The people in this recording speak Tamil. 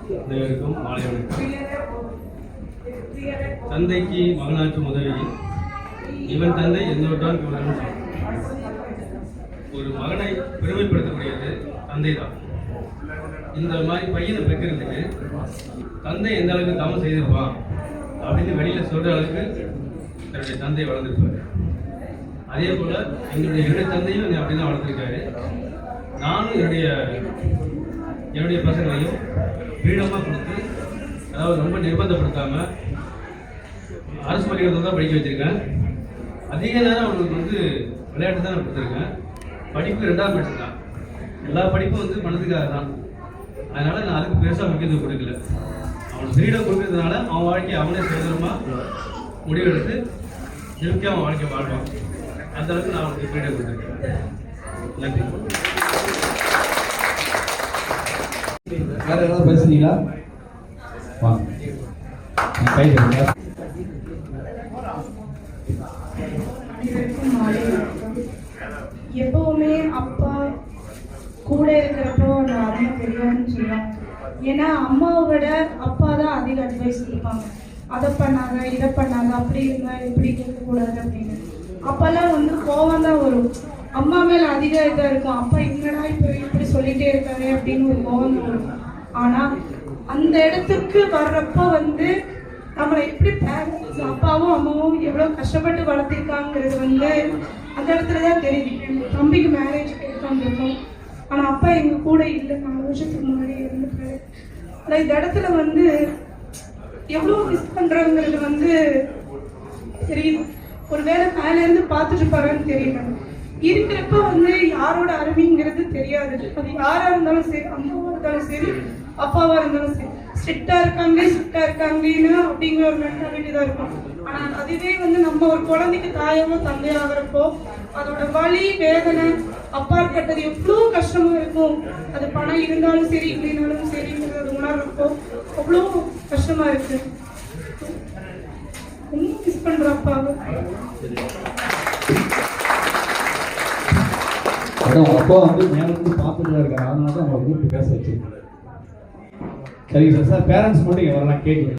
அனைவருக்கும் மாலை வணக்கம். தந்தைக்கு மகனாற்றும் உதவி இவன் தந்தை எந்தோட்டான் இவன். ஒரு மகனை பெருமைப்படுத்தக்கூடியது தந்தை தான். இந்த மாதிரி பையனை பெக்கிறதுக்கு தந்தை எந்த அளவுக்கு தவம் செய்திருப்பான் அப்படின்னு வெளியில் சொல்கிற அளவுக்கு என்னுடைய தந்தை வளர்ந்துருப்பார். அதே போல் என்னுடைய தந்தையும் என்னை அப்படி தான் வளர்த்துருக்காரு. நானும் என்னுடைய பசங்களையும் ஃப்ரீடமாக கொடுத்து, அதாவது ரொம்ப நிர்பந்தப்படுத்தாமல் அரசு பள்ளிக்கூடத்தில் தான் படிக்க வச்சுருக்கேன். அதிக நேரம் அவங்களுக்கு விளையாட்டு தான் நான் கொடுத்துருக்கேன். படிப்பு 2ஆம் பட்சம் தான். எல்லா படிப்பும் மனதுக்காக தான். அதனால் நான் அதுக்கு பெருசாக முக்கியத்துவம் கொடுக்கல. அவனுக்கு ஃப்ரீடம் கொடுக்கறதுனால அவன் வாழ்க்கையை அவனே சுதந்திரமாக முடிவெடுத்து திருப்பி அவன் வாழ்க்கை வாழ்வான். அந்த அளவுக்கு நான் அவனுக்கு ஃப்ரீடம் கொடுத்துருக்கேன். நன்றி. வேற ஏதாவது பேசுறீங்களா? எப்பவுமே அப்பா கூட இருக்கிறப்போ அந்த அருமை தெரியாதுன்னு சொல்லுவாங்க. ஏன்னா அம்மாவை விட அப்பா தான் அதிக அட்வைஸ் கொடுப்பாங்க. அதை பண்ணாங்க, இதை பண்ணாங்க, அப்படி இருங்க, இப்படி கேட்கக்கூடாது அப்படின்னு. அப்பெல்லாம் கோவம் தான் வரும். அம்மா மேல அதிக இதாக இருக்கும். அப்பா என்னடா இப்போ இப்படி சொல்லிட்டே இருக்காரு அப்படின்னு ஒரு கோவம் வரும். ஆனா அந்த இடத்துக்கு வர்றப்போ நம்மளை எப்படி பேரண்ட்ஸ் அப்பாவும் அம்மாவும் எவ்வளோ கஷ்டப்பட்டு வளர்த்திருக்காங்கிறது அந்த இடத்துல தான் தெரியுது. தம்பிக்கு மேரேஜ் கேட்காம ஆனால் அப்பா எங்கள் கூட இல்லை, 4 வருஷத்துக்கு முன்னாடி இருந்துட்டாரு. ஆனால் இந்த இடத்துல எவ்வளோ மிஸ் பண்ணுறாங்கிறது தெரியுது. ஒரு வேளை மேலேருந்து பார்த்துட்டு போகிறான்னு தெரியல. இருக்கிறப்ப யாரோட அருமைங்கிறது தெரியாது. அது யாராக இருந்தாலும் சரி, அம்மாவாக இருந்தாலும் சரி, அப்பாவாக இருந்தாலும் சரி, ஸ்ட்ரிக்டாக இருக்காங்கன்னு அப்படிங்கிற ஒரு மென்டாலிட்டி தான் இருக்கும். ஆனால் அதுவே நம்ம ஒரு குழந்தைக்கு தாயாவோ தந்தையாகிறப்போ அதோட வலி வேதனை அப்பாற்பட்டது எவ்வளோ கஷ்டமாக இருக்கும். அது பணம் இருந்தாலும் சரி இல்லைனாலும் சரிங்கிறது உணர்றப்போ அவ்வளோ கஷ்டமாக இருக்கு. ரொம்ப மிஸ் பண்ணுற அப்பாவை. அப்பா மேல இருந்து பார்த்துட்டு தான் இருக்காரு. அதனால தான் அவங்களை கூப்பிட்டு பேச வச்சிருக்காரு. சரிங்க சார். பேரண்ட்ஸ் மட்டும் இங்க வரலாம் கேட்கல.